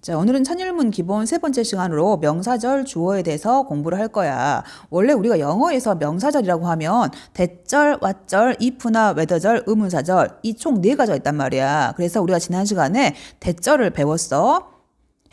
자, 오늘은 천일문 기본 세 번째 시간으로 명사절 주어에 대해서 공부를 할 거야. 원래 우리가 영어에서 명사절이라고 하면 대절, 왓절, if나 whether절, 의문사절 이 총 네 가지가 있단 말이야. 그래서 우리가 지난 시간에 대절을 배웠어.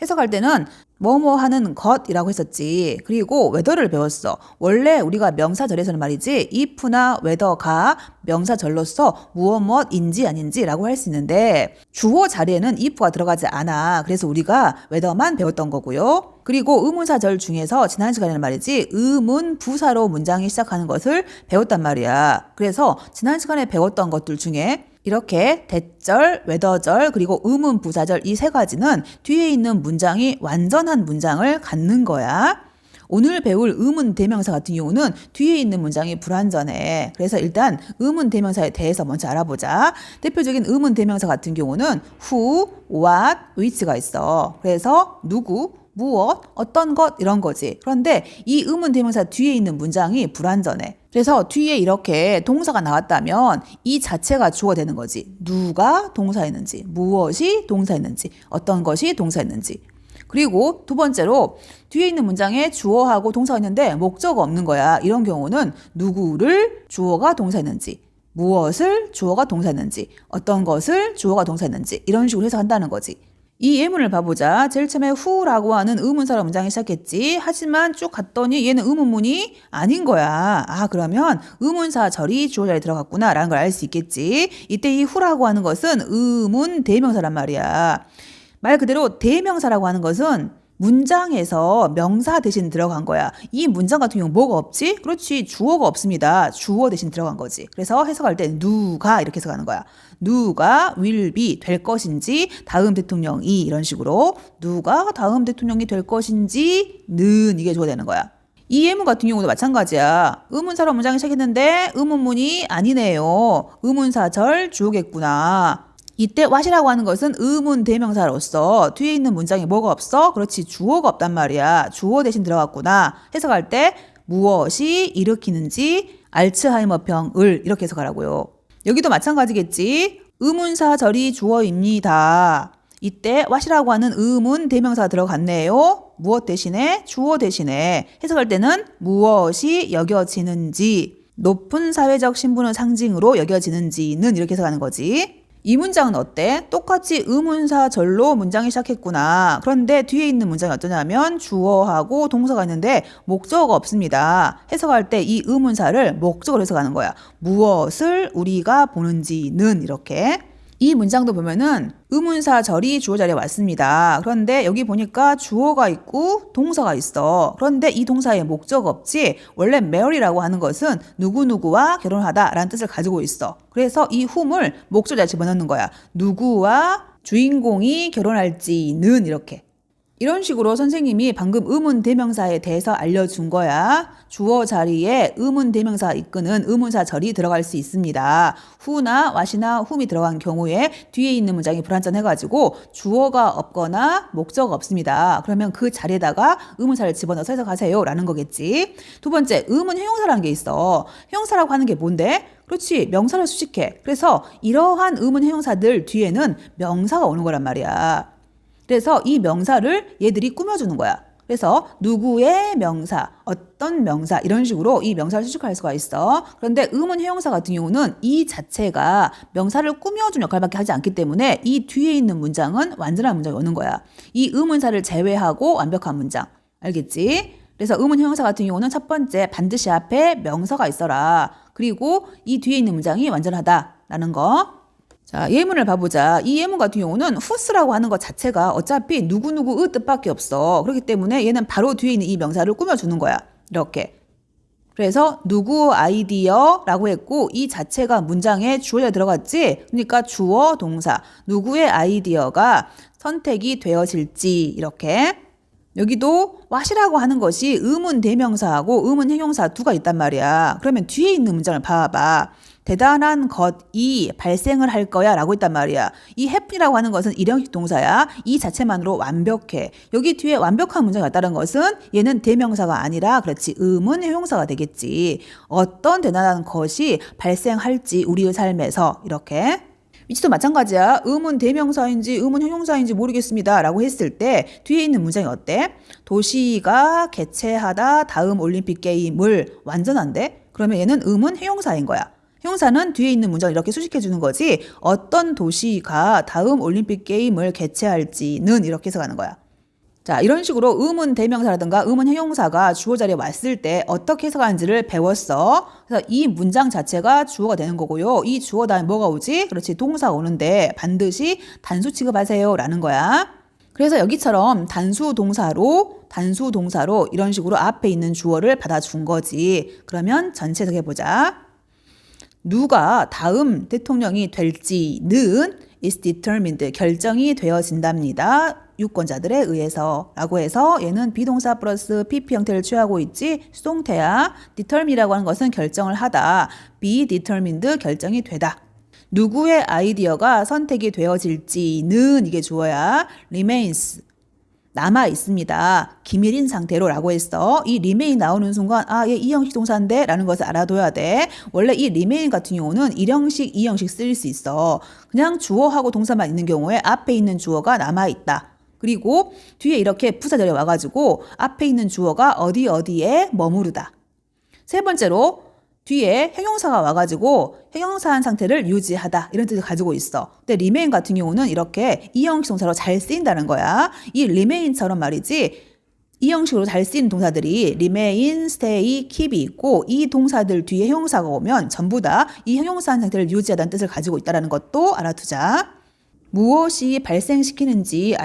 해석할 때는 뭐뭐 하는 것이라고 했었지. 그리고 whether를 배웠어. 원래 우리가 명사절에서는 말이지 if나 whether가 명사절로서 무엇인지 아닌지라고 할 수 있는데 주어 자리에는 if가 들어가지 않아. 그래서 우리가 whether만 배웠던 거고요. 그리고 의문사절 중에서 지난 시간에는 말이지 의문 부사로 문장이 시작하는 것을 배웠단 말이야. 그래서 지난 시간에 배웠던 것들 중에 이렇게 대절, whether절, 그리고 의문 부사절 이 세 가지는 뒤에 있는 문장이 완전한 문장을 갖는 거야. 오늘 배울 의문 대명사 같은 경우는 뒤에 있는 문장이 불완전해. 그래서 일단 의문 대명사에 대해서 먼저 알아보자. 대표적인 의문 대명사 같은 경우는 who, what, which가 있어. 그래서 누구, 무엇, 어떤 것 이런 거지. 그런데 이 의문 대명사 뒤에 있는 문장이 불완전해. 그래서 뒤에 이렇게 동사가 나왔다면 이 자체가 주어가 되는 거지. 누가 동사였는지, 무엇이 동사였는지, 어떤 것이 동사였는지. 그리고 두 번째로 뒤에 있는 문장에 주어하고 동사가 있는데 목적어 없는 거야. 이런 경우는 누구를 주어가 동사했는지, 무엇을 주어가 동사했는지, 어떤 것을 주어가 동사했는지 이런 식으로 해석한다는 거지. 이 예문을 봐보자. 제일 처음에 who라고 하는 의문사로 문장이 시작했지. 하지만 쭉 갔더니 얘는 의문문이 아닌 거야. 아, 그러면 의문사절이 주어 자리에 들어갔구나 라는 걸 알 수 있겠지. 이때 이 who라고 하는 것은 의문 대명사란 말이야. 말 그대로 대명사라고 하는 것은 문장에서 명사 대신 들어간 거야. 이 문장 같은 경우 뭐가 없지? 그렇지. 주어가 없습니다. 주어 대신 들어간 거지. 그래서 해석할 때 누가 이렇게 해석하는 거야. 누가 will be 될 것인지 다음 대통령이 이런 식으로 누가 다음 대통령이 될 것인지는 이게 주어가 되는 거야. 이 예문 같은 경우도 마찬가지야. 의문사로 문장이 시작했는데 의문문이 아니네요. 의문사절 주어겠구나. 이때 what이라고 하는 것은 의문 대명사로서 뒤에 있는 문장에 뭐가 없어? 그렇지. 주어가 없단 말이야. 주어 대신 들어갔구나. 해석할 때 무엇이 일으키는지 알츠하이머병을 이렇게 해석하라고요. 여기도 마찬가지겠지. 의문사절이 주어입니다. 이때 what이라고 하는 의문 대명사가 들어갔네요. 무엇 대신에? 주어 대신에. 해석할 때는 무엇이 여겨지는지, 높은 사회적 신분의 상징으로 여겨지는지는 이렇게 해석하는 거지. 이 문장은 어때? 똑같이 의문사절로 문장이 시작했구나. 그런데 뒤에 있는 문장이 어떠냐면 주어하고 동사가 있는데 목적어가 없습니다. 해석할 때 이 의문사를 목적어로 해석하는 거야. 무엇을 우리가 보는지는 이렇게. 이 문장도 보면은 의문사절이 주어 자리에 왔습니다. 그런데 여기 보니까 주어가 있고 동사가 있어. 그런데 이 동사에 목적 없지. 원래 marry라고 하는 것은 누구누구와 결혼하다라는 뜻을 가지고 있어. 그래서 이 whom을 목적어에 집어넣는 거야. 누구와 주인공이 결혼할지는 이렇게. 이런 식으로 선생님이 방금 의문 대명사에 대해서 알려준 거야. 주어 자리에 의문 대명사 이끄는 의문사절이 들어갈 수 있습니다. who나 what이나 whom이 들어간 경우에 뒤에 있는 문장이 불완전해가지고 주어가 없거나 목적어가 없습니다. 그러면 그 자리에다가 의문사를 집어넣어서 해석하세요 라는 거겠지. 두 번째, 의문 형용사라는 게 있어. 형용사라고 하는 게 뭔데? 그렇지. 명사를 수식해. 그래서 이러한 의문 형용사들 뒤에는 명사가 오는 거란 말이야. 그래서 이 명사를 얘들이 꾸며주는 거야. 그래서 누구의 명사, 어떤 명사 이런 식으로 이 명사를 수식할 수가 있어. 그런데 의문 형용사 같은 경우는 이 자체가 명사를 꾸며주는 역할밖에 하지 않기 때문에 이 뒤에 있는 문장은 완전한 문장이 오는 거야. 이 의문사를 제외하고 완벽한 문장. 알겠지? 그래서 의문 형용사 같은 경우는 첫 번째 반드시 앞에 명사가 있어라. 그리고 이 뒤에 있는 문장이 완전하다라는 거. 자, 예문을 봐보자. 이 예문 같은 경우는 whose라고 하는 것 자체가 어차피 누구누구의 뜻밖에 없어. 그렇기 때문에 얘는 바로 뒤에 있는 이 명사를 꾸며주는 거야. 이렇게. 그래서 누구 아이디어라고 했고 이 자체가 문장에 주어에 들어갔지. 그러니까 주어 동사. 누구의 아이디어가 선택이 되어질지 이렇게. 여기도 what이라고 하는 것이 의문 대명사하고 의문 형용사 두가 있단 말이야. 그러면 뒤에 있는 문장을 봐봐. 대단한 것이 발생을 할 거야 라고 했단 말이야. 이 happen이라고 하는 것은 일형식 동사야. 이 자체만으로 완벽해. 여기 뒤에 완벽한 문장이 왔다는 것은 얘는 대명사가 아니라 그렇지 의문 형용사가 되겠지. 어떤 대단한 것이 발생할지 우리의 삶에서 이렇게. 이치도 마찬가지야. 음은 대명사인지 음은 형용사인지 모르겠습니다 라고 했을 때 뒤에 있는 문장이 어때? 도시가 개최하다 다음 올림픽 게임을 완전한데? 그러면 얘는 음은 형용사인 거야. 형용사는 뒤에 있는 문장을 이렇게 수식해 주는 거지 어떤 도시가 다음 올림픽 게임을 개최할지는 이렇게 해석하는 거야. 자, 이런 식으로 음은 대명사라든가 음은 형용사가 주어 자리에 왔을 때 어떻게 해석하는지를 배웠어. 그래서 이 문장 자체가 주어가 되는 거고요. 이 주어 다음에 뭐가 오지? 그렇지, 동사 오는데 반드시 단수 취급하세요 라는 거야. 그래서 여기처럼 단수 동사로 이런 식으로 앞에 있는 주어를 받아준 거지. 그러면 전체 해석해보자. 누가 다음 대통령이 될지는 is determined, 결정이 되어진답니다. 유권자들에 의해서 라고 해서 얘는 비동사 플러스 PP 형태를 취하고 있지 수동태야. determine이라고 하는 것은 결정을 하다. be determined, 결정이 되다. 누구의 아이디어가 선택이 되어질지는 이게 주어야. remains, 남아 있습니다. 기밀인 상태로 라고 했어. 이 remain 나오는 순간 얘 이형식 동사인데 라는 것을 알아둬야 돼. 원래 이 remain 같은 경우는 일형식, 이형식 쓰일 수 있어. 그냥 주어하고 동사만 있는 경우에 앞에 있는 주어가 남아 있다. 그리고 뒤에 이렇게 부사절이 와가지고 앞에 있는 주어가 어디에 머무르다. 세 번째로 뒤에 형용사가 와가지고 형용사한 상태를 유지하다 이런 뜻을 가지고 있어. 근데 remain 같은 경우는 이렇게 이형식 동사로 잘 쓰인다는 거야. 이 remain처럼 말이지 이 형식으로 잘 쓰이는 동사들이 remain, stay, keep이 있고 이 동사들 뒤에 형용사가 오면 전부 다 이 형용사한 상태를 유지하다는 뜻을 가지고 있다는 것도 알아두자. 무엇이 발생시키는지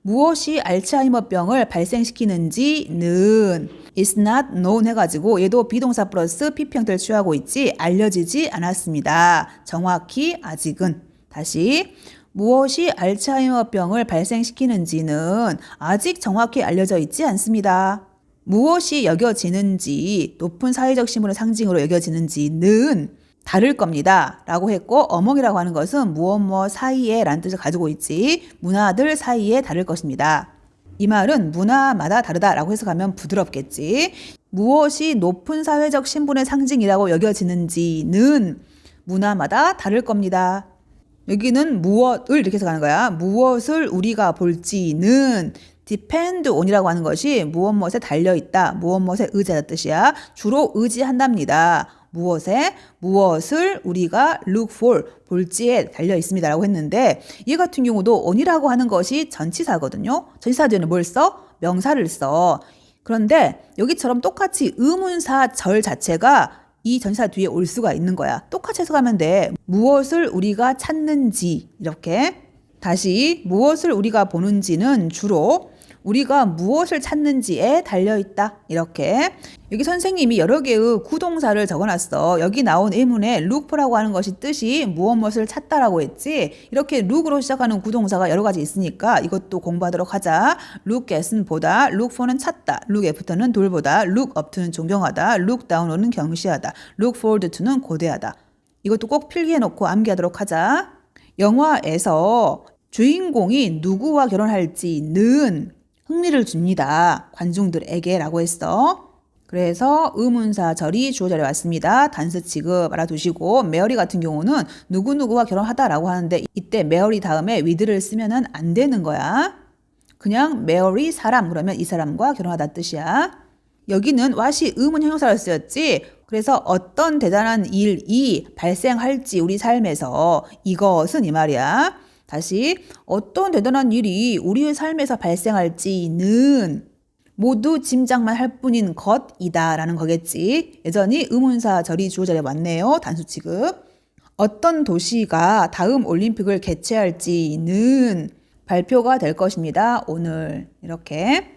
무엇이 알츠하이머병을 발생시키는지는 is not known 해가지고 얘도 비동사 플러스 PP 형태를 취하고 있지 알려지지 않았습니다. 정확히 아직은. 다시 무엇이 알츠하이머병을 발생시키는지는 아직 정확히 알려져 있지 않습니다. 무엇이 여겨지는지 높은 사회적 신분의 상징으로 여겨지는지는 다를 겁니다 라고 했고 어몽이라고 하는 것은 무엇 사이에 라는 뜻을 가지고 있지 문화들 사이에 다를 것입니다. 이 말은 문화마다 다르다 라고 해석하면 부드럽겠지. 무엇이 높은 사회적 신분의 상징이라고 여겨지는지는 문화마다 다를 겁니다. 여기는 무엇을 이렇게 해석하는 거야. 무엇을 우리가 볼지는 depend on이라고 하는 것이 무엇에 달려있다, 무엇에 의지하다 뜻이야. 주로 의지한답니다. 무엇을 우리가 look for, 볼지에 달려있습니다 라고 했는데 얘 같은 경우도 on이라고 하는 것이 전치사거든요. 전치사 뒤에는 뭘 써? 명사를 써. 그런데 여기처럼 똑같이 의문사 절 자체가 이 전치사 뒤에 올 수가 있는 거야. 똑같이 해석하면 돼. 무엇을 우리가 찾는지 이렇게. 다시 무엇을 우리가 보는지는 주로 우리가 무엇을 찾는지에 달려있다. 이렇게. 여기 선생님이 여러 개의 구동사를 적어놨어. 여기 나온 예문에 look for라고 하는 것이 뜻이 무엇을 찾다라고 했지. 이렇게 look으로 시작하는 구동사가 여러 가지 있으니까 이것도 공부하도록 하자. look at은 보다, look for는 찾다, look after는 돌보다, look up to는 존경하다, look down은 경시하다, look forward to는 고대하다. 이것도 꼭 필기해놓고 암기하도록 하자. 영화에서 주인공이 누구와 결혼할지는 흥미를 줍니다. 관중들에게 라고 했어. 그래서 의문사 절이 주어 자리에 왔습니다. 단수 취급 알아두시고 메어리 같은 경우는 누구누구와 결혼하다라고 하는데 이때 메어리 다음에 with를 쓰면은 안 되는 거야. 그냥 메어리 사람 그러면 이 사람과 결혼하다 뜻이야. 여기는 what이 의문 형용사로 쓰였지. 그래서 어떤 대단한 일이 발생할지 우리 삶에서 이것은 이 말이야. 다시 어떤 대단한 일이 우리의 삶에서 발생할지는 모두 짐작만 할 뿐인 것이다 라는 거겠지. 여전히 의문사 절이 주어 자리에 왔네요. 단수 취급. 어떤 도시가 다음 올림픽을 개최할지는 발표가 될 것입니다. 오늘 이렇게.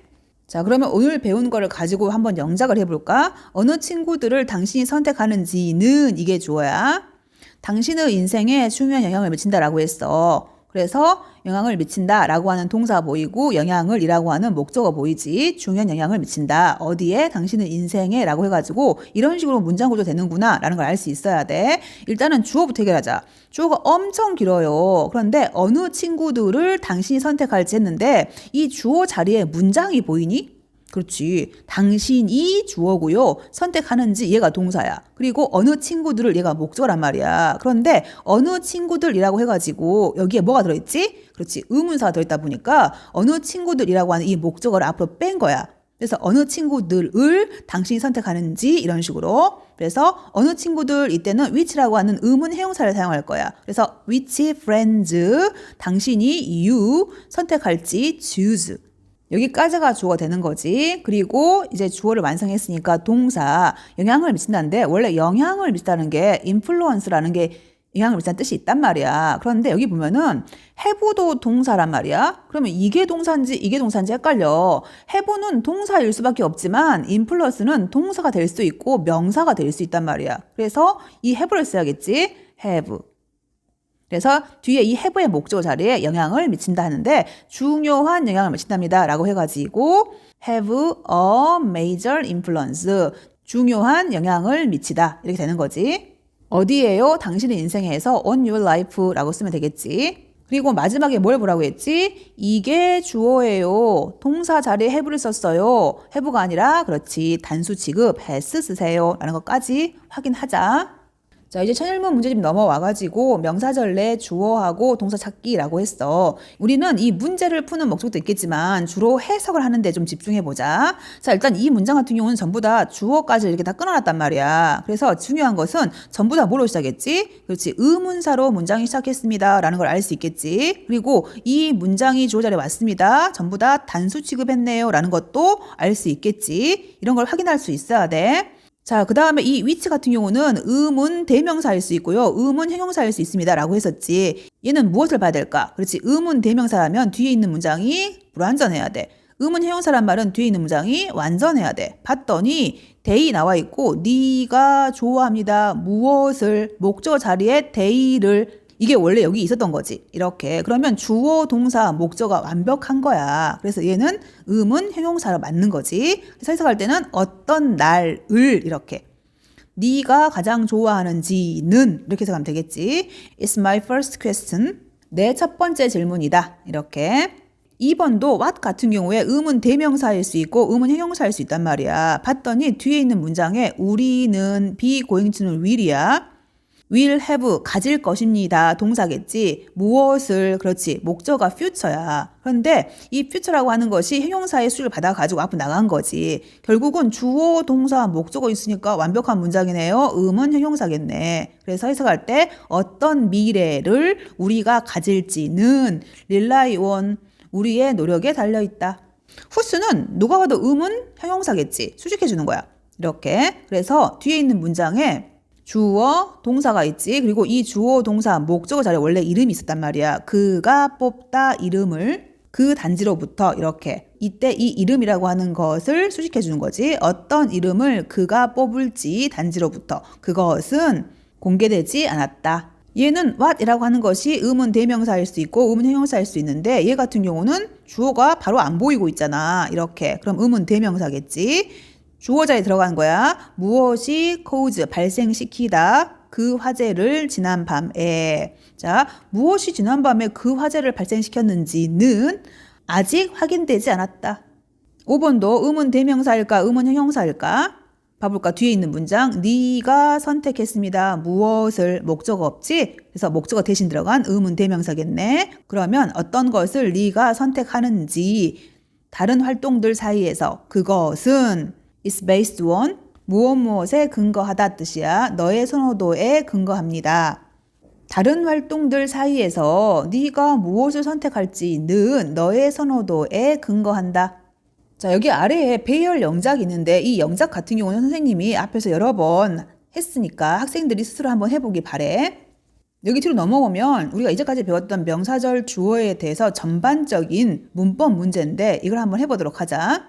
자, 그러면 오늘 배운 거를 가지고 한번 영작을 해볼까? 어느 친구들을 당신이 선택하는지는 이게 주어야. 당신의 인생에 중요한 영향을 미친다라고 했어. 그래서 영향을 미친다라고 하는 동사 보이고 영향을 이라고 하는 목적어 보이지. 중요한 영향을 미친다. 어디에? 당신의 인생에 라고 해가지고 이런 식으로 문장 구조 되는구나 라는 걸 알 수 있어야 돼. 일단은 주어부터 해결하자. 주어가 엄청 길어요. 그런데 어느 친구들을 당신이 선택할지 했는데 이 주어 자리에 문장이 보이니? 그렇지. 당신이 주어고요. 선택하는지 얘가 동사야. 그리고 어느 친구들을 얘가 목적어란 말이야. 그런데 어느 친구들이라고 해가지고 여기에 뭐가 들어있지? 그렇지. 의문사가 들어있다 보니까 어느 친구들이라고 하는 이 목적어를 앞으로 뺀 거야. 그래서 어느 친구들을 당신이 선택하는지 이런 식으로. 그래서 어느 친구들 이때는 which라고 하는 의문 형용사를 사용할 거야. 그래서 which friends 당신이 you 선택할지 choose. 여기까지가 주어가 되는 거지. 그리고 이제 주어를 완성했으니까 동사 영향을 미친다는데 원래 영향을 미친다는 게 influence라는 게 영향을 미친다는 뜻이 있단 말이야. 그런데 여기 보면은 have도 동사란 말이야. 그러면 이게 동사인지 헷갈려. have는 동사일 수밖에 없지만 influence는 동사가 될 수 있고 명사가 될 수 있단 말이야. 그래서 이 have를 써야겠지. have. 그래서 뒤에 이 have의 목적어 자리에 영향을 미친다 하는데 중요한 영향을 미친답니다 라고 해가지고 have a major influence 중요한 영향을 미치다 이렇게 되는 거지. 어디에요? 당신의 인생에서 on your life 라고 쓰면 되겠지. 그리고 마지막에 뭘 보라고 했지? 이게 주어예요. 동사 자리에 have를 썼어요. have가 아니라 그렇지 단수 취급 has 쓰세요 라는 것까지 확인하자. 자, 이제 천일문 문제집 넘어와가지고 명사절 내 주어하고 동사 찾기라고 했어. 우리는 이 문제를 푸는 목적도 있겠지만 주로 해석을 하는데 좀 집중해보자. 자, 일단 이 문장 같은 경우는 전부 다 주어까지 이렇게 다 끊어놨단 말이야. 그래서 중요한 것은 전부 다 뭐로 시작했지? 그렇지, 의문사로 문장이 시작했습니다 라는 걸 알 수 있겠지. 그리고 이 문장이 주어 자리에 왔습니다. 전부 다 단수 취급했네요 라는 것도 알 수 있겠지. 이런 걸 확인할 수 있어야 돼. 자, 그 다음에 이 which 같은 경우는 의문 대명사일 수 있고요. 의문 형용사일 수 있습니다 라고 했었지. 얘는 무엇을 봐야 될까? 그렇지. 의문 대명사라면 뒤에 있는 문장이 불완전해야 돼. 의문 형용사란 말은 뒤에 있는 문장이 완전해야 돼. 봤더니 they 나와 있고 네가 좋아합니다. 무엇을 목적어 자리에 they를 이게 원래 여기 있었던 거지. 이렇게. 그러면 주어, 동사, 목적어가 완벽한 거야. 그래서 얘는 의문, 형용사로 맞는 거지. 그래서 해석할 때는 어떤 날을 이렇게. 네가 가장 좋아하는지는 이렇게 해석하면 되겠지. It's my first question. 내 첫 번째 질문이다. 이렇게. 2번도 what 같은 경우에 의문 대명사일 수 있고 의문 형용사일 수 있단 말이야. 봤더니 뒤에 있는 문장에 우리는 be going to는 will이야. will have 가질 것입니다. 동사겠지. 무엇을 그렇지. 목적어가 future야. 그런데 이 future라고 하는 것이 형용사의 수를 받아가지고 앞으로 나간 거지. 결국은 주어, 동사, 목적어 있으니까 완벽한 문장이네요. 음은 형용사겠네. 그래서 해석할 때 어떤 미래를 우리가 가질지는 rely on 우리의 노력에 달려있다. who스는 누가 봐도 음은 형용사겠지. 수식해 주는 거야. 이렇게. 그래서 뒤에 있는 문장에 주어, 동사가 있지. 그리고 이 주어, 동사, 목적어 자리에 원래 이름이 있었단 말이야. 그가 뽑다 이름을 그 단지로부터 이렇게. 이때 이 이름이라고 하는 것을 수식해 주는 거지. 어떤 이름을 그가 뽑을지 단지로부터. 그것은 공개되지 않았다. 얘는 what이라고 하는 것이 의문 대명사일 수 있고 의문 형용사일 수 있는데 얘 같은 경우는 주어가 바로 안 보이고 있잖아. 이렇게. 그럼 의문 대명사겠지. 주어 자리에 들어간 거야. 무엇이 cause 발생시키다 그 화재를 지난 밤에. 자, 무엇이 지난 밤에 그 화재를 발생시켰는지는 아직 확인되지 않았다. 5번도 의문 대명사일까 의문 형용사일까? 봐볼까? 뒤에 있는 문장 네가 선택했습니다. 무엇을 목적어 없지? 그래서 목적어 대신 들어간 의문 대명사겠네. 그러면 어떤 것을 네가 선택하는지 다른 활동들 사이에서 그것은 is based on 무엇에 근거하다 뜻이야. 너의 선호도에 근거합니다. 다른 활동들 사이에서 네가 무엇을 선택할지는 너의 선호도에 근거한다. 자, 여기 아래에 배열 영작이 있는데 이 영작 같은 경우는 선생님이 앞에서 여러 번 했으니까 학생들이 스스로 한번 해보기 바래. 여기 뒤로 넘어오면 우리가 이제까지 배웠던 명사절 주어에 대해서 전반적인 문법 문제인데 이걸 한번 해보도록 하자.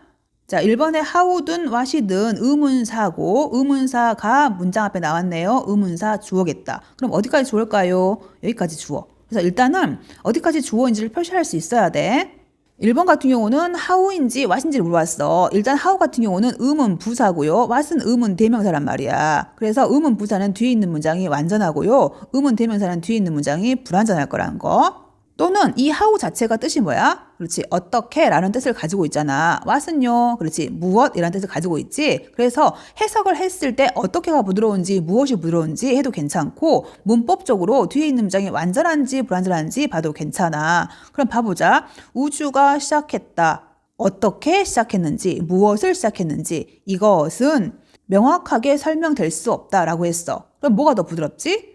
자, 1번에 how든 what이든 의문사고 의문사가 문장 앞에 나왔네요. 의문사 주어겠다. 그럼 어디까지 주어일까요? 여기까지 주어. 그래서 일단은 어디까지 주어인지를 표시할 수 있어야 돼. 1번 같은 경우는 how인지 what인지를 물어봤어. 일단 how 같은 경우는 의문 부사고요. what은 의문 대명사란 말이야. 그래서 의문 부사는 뒤에 있는 문장이 완전하고요. 의문 대명사는 뒤에 있는 문장이 불완전할 거라는 거. 또는 이 how 자체가 뜻이 뭐야? 그렇지. 어떻게 라는 뜻을 가지고 있잖아. what은요. 그렇지. 무엇이라는 뜻을 가지고 있지. 그래서 해석을 했을 때 어떻게가 부드러운지 무엇이 부드러운지 해도 괜찮고 문법적으로 뒤에 있는 문장이 완전한지 불완전한지 봐도 괜찮아. 그럼 봐보자. 우주가 시작했다. 어떻게 시작했는지 무엇을 시작했는지 이것은 명확하게 설명될 수 없다라고 했어. 그럼 뭐가 더 부드럽지?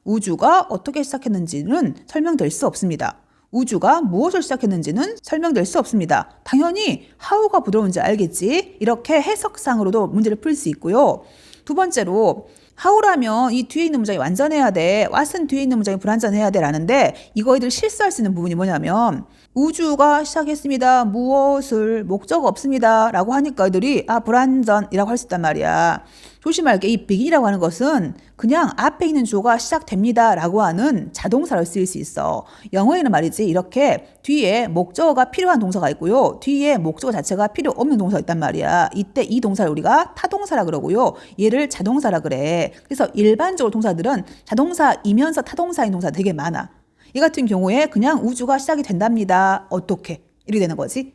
우주가 어떻게 시작했는지는 설명될 수 없습니다. 우주가 무엇을 시작했는지는 설명될 수 없습니다. 당연히 how가 부드러운지 알겠지? 이렇게 해석상으로도 문제를 풀 수 있고요. 두 번째로 how라면 이 뒤에 있는 문장이 완전해야 돼. what은 뒤에 있는 문장이 불완전해야 돼 라는데 이거희들 실수할 수 있는 부분이 뭐냐면 우주가 시작했습니다. 무엇을 목적 없습니다. 라고 하니까 애들이 불완전이라고 할 수 있단 말이야. 조심할 게 이 begin이라고 하는 것은 그냥 앞에 있는 주어가 시작됩니다. 라고 하는 자동사로 쓰일 수 있어. 영어에는 말이지 이렇게 뒤에 목적어가 필요한 동사가 있고요. 뒤에 목적어 자체가 필요 없는 동사가 있단 말이야. 이때 이 동사를 우리가 타동사라 그러고요. 얘를 자동사라 그래. 그래서 일반적으로 동사들은 자동사이면서 타동사인 동사가 되게 많아. 이 같은 경우에 그냥 우주가 시작이 된답니다. 어떻게? 이렇게 되는 거지.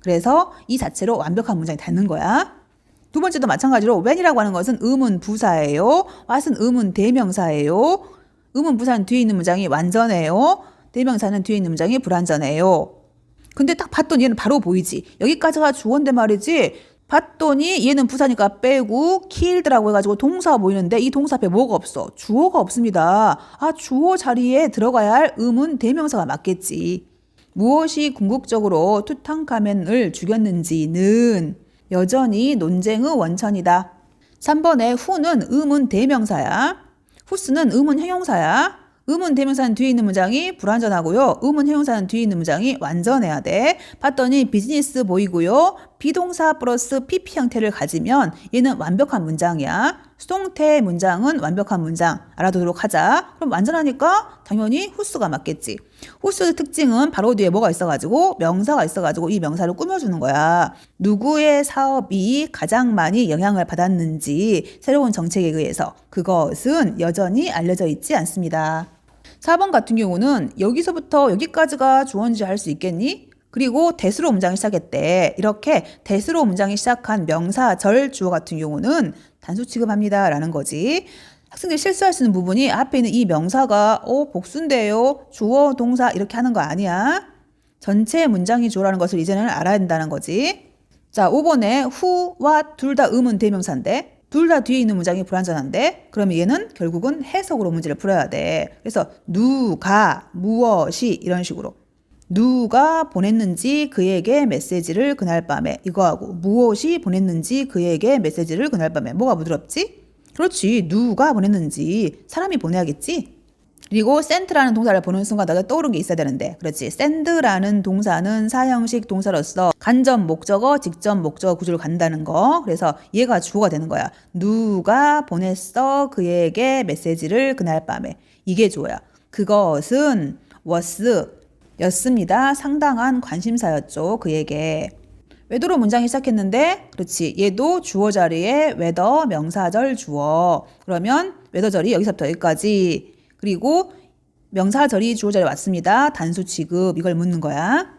그래서 이 자체로 완벽한 문장이 닿는 거야. 두 번째도 마찬가지로 when이라고 하는 것은 의문 부사예요. what은 의문 대명사예요. 의문 부사는 뒤에 있는 문장이 완전해요. 대명사는 뒤에 있는 문장이 불완전해요. 근데 딱 봤더니 얘는 바로 보이지. 여기까지가 주어인데 말이지. 봤더니 얘는 부사니까 빼고 killed라고 해가지고 동사 보이는데 이 동사 앞에 뭐가 없어? 주어가 없습니다. 주어 자리에 들어가야 할 의문 대명사가 맞겠지. 무엇이 궁극적으로 투탕카멘을 죽였는지는 여전히 논쟁의 원천이다. 3번에 who는 의문 대명사야. who스는 의문 형용사야. 의문 대명사는 뒤에 있는 문장이 불완전하고요. 의문 형용사는 뒤에 있는 문장이 완전해야 돼. 봤더니 비즈니스 보이고요. 비동사 플러스 PP 형태를 가지면 얘는 완벽한 문장이야. 수동태 문장은 완벽한 문장. 알아두도록 하자. 그럼 완전하니까 당연히 who스가 맞겠지. who스의 특징은 바로 뒤에 뭐가 있어가지고 명사가 있어가지고 이 명사를 꾸며주는 거야. 누구의 사업이 가장 많이 영향을 받았는지 새로운 정책에 의해서 그것은 여전히 알려져 있지 않습니다. 4번 같은 경우는 여기서부터 여기까지가 주어인지 할 수 있겠니? 그리고 대수로 문장이 시작했대. 이렇게 대수로 문장이 시작한 명사, 절, 주어 같은 경우는 단수 취급합니다. 라는 거지. 학생들이 실수할 수 있는 부분이 앞에 있는 이 명사가 복수인데요. 주어, 동사 이렇게 하는 거 아니야. 전체 문장이 주어라는 것을 이제는 알아야 된다는 거지. 자, 5번에 who와 둘 다 의문 대명사인데 둘 다 뒤에 있는 문장이 불완전한데 그러면 얘는 결국은 해석으로 문제를 풀어야 돼. 그래서 누가, 무엇이 이런 식으로 누가 보냈는지 그에게 메시지를 그날 밤에 이거하고 무엇이 보냈는지 그에게 메시지를 그날 밤에 뭐가 부드럽지? 그렇지. 누가 보냈는지 사람이 보내야겠지? 그리고 send라는 동사를 보는 순간 너가 떠오른 게 있어야 되는데 그렇지. send라는 동사는 사형식 동사로서 간접 목적어, 직접 목적어 구조를 갖는다는 거. 그래서 얘가 주어가 되는 거야. 누가 보냈어 그에게 메시지를 그날 밤에. 이게 주어야. 그것은 was 였습니다. 상당한 관심사였죠. 그에게. whether로 문장이 시작했는데 그렇지. 얘도 주어 자리에 whether 명사절 주어. 그러면 whether절이 여기서부터 여기까지. 그리고 명사절이 주어 자리에 왔습니다. 단수 취급 이걸 묻는 거야.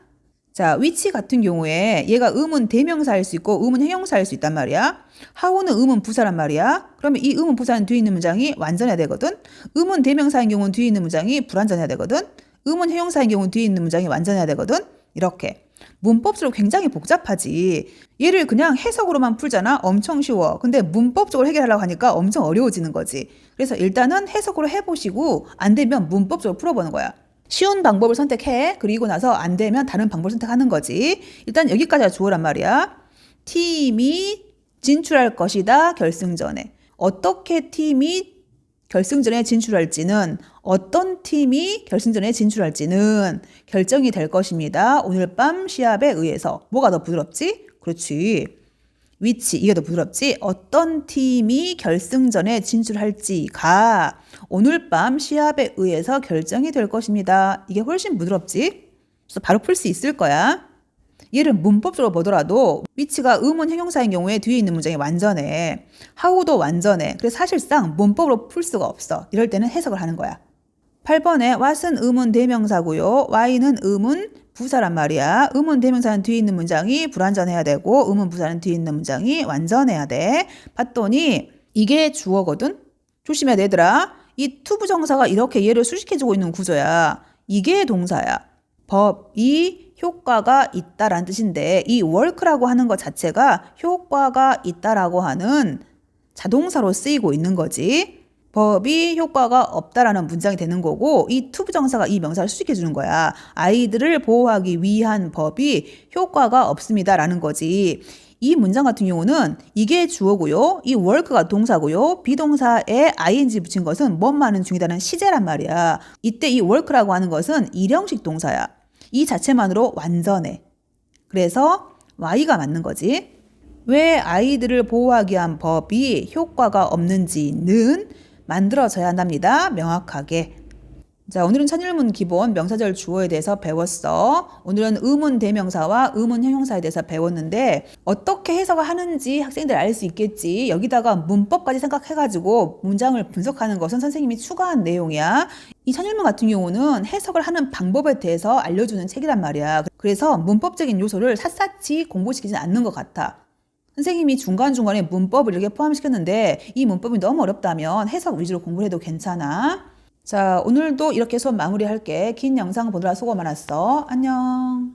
자, which 같은 경우에 얘가 의문 대명사일 수 있고 의문 형용사일 수 있단 말이야. how는 의문 부사란 말이야. 그러면 이 의문 부사는 뒤에 있는 문장이 완전해야 되거든. 의문 대명사인 경우는 뒤에 있는 문장이 불완전해야 되거든. 의문 형용사인 경우는 뒤에 있는 문장이 완전해야 되거든. 이렇게. 문법적으로 굉장히 복잡하지. 얘를 그냥 해석으로만 풀잖아. 엄청 쉬워. 근데 문법적으로 해결하려고 하니까 엄청 어려워지는 거지. 그래서 일단은 해석으로 해보시고 안 되면 문법적으로 풀어보는 거야. 쉬운 방법을 선택해. 그리고 나서 안 되면 다른 방법을 선택하는 거지. 일단 여기까지가 주어란 말이야. 팀이 진출할 것이다. 결승전에. 어떻게 팀이 결승전에 진출할지는 어떤 팀이 결승전에 진출할지는 결정이 될 것입니다. 오늘 밤 시합에 의해서. 뭐가 더 부드럽지? 그렇지. which 이게 더 부드럽지? 어떤 팀이 결승전에 진출할지가 오늘 밤 시합에 의해서 결정이 될 것입니다. 이게 훨씬 부드럽지? 그래서 바로 풀 수 있을 거야. 얘를 문법적으로 보더라도 which가 의문 형용사인 경우에 뒤에 있는 문장이 완전해. how도 완전해. 그래서 사실상 문법으로 풀 수가 없어. 이럴 때는 해석을 하는 거야. 8번에 what은 의문 대명사고요. why는 의문 부사란 말이야. 의문 대명사는 뒤에 있는 문장이 불완전해야 되고 의문 부사는 뒤에 있는 문장이 완전해야 돼. 봤더니 이게 주어거든. 조심해야 돼, 얘들아. 이 투부정사가 이렇게 얘를 수식해주고 있는 구조야. 이게 동사야. 법이 효과가 있다라는 뜻인데 이 work라고 하는 것 자체가 효과가 있다라고 하는 자동사로 쓰이고 있는 거지. 법이 효과가 없다라는 문장이 되는 거고 이 투부정사가 이 명사를 수식해 주는 거야. 아이들을 보호하기 위한 법이 효과가 없습니다라는 거지. 이 문장 같은 경우는 이게 주어고요. 이 work가 동사고요. 비동사에 ing 붙인 것은 뭐뭐하는 중이다는 시제란 말이야. 이때 이 work라고 하는 것은 일형식 동사야. 이 자체만으로 완전해. 그래서 y가 맞는 거지. 왜 아이들을 보호하기 위한 법이 효과가 없는지는 만들어져야 한답니다. 명확하게. 자, 오늘은 천일문 기본 명사절 주어에 대해서 배웠어. 오늘은 의문 대명사와 의문 형용사에 대해서 배웠는데 어떻게 해석을 하는지 학생들 알 수 있겠지. 여기다가 문법까지 생각해가지고 문장을 분석하는 것은 선생님이 추가한 내용이야. 이 천일문 같은 경우는 해석을 하는 방법에 대해서 알려주는 책이란 말이야. 그래서 문법적인 요소를 샅샅이 공부시키진 않는 것 같아. 선생님이 중간중간에 문법을 이렇게 포함시켰는데 이 문법이 너무 어렵다면 해석 위주로 공부를 해도 괜찮아. 자, 오늘도 이렇게 수업 마무리할게. 긴 영상 보느라 수고 많았어. 안녕.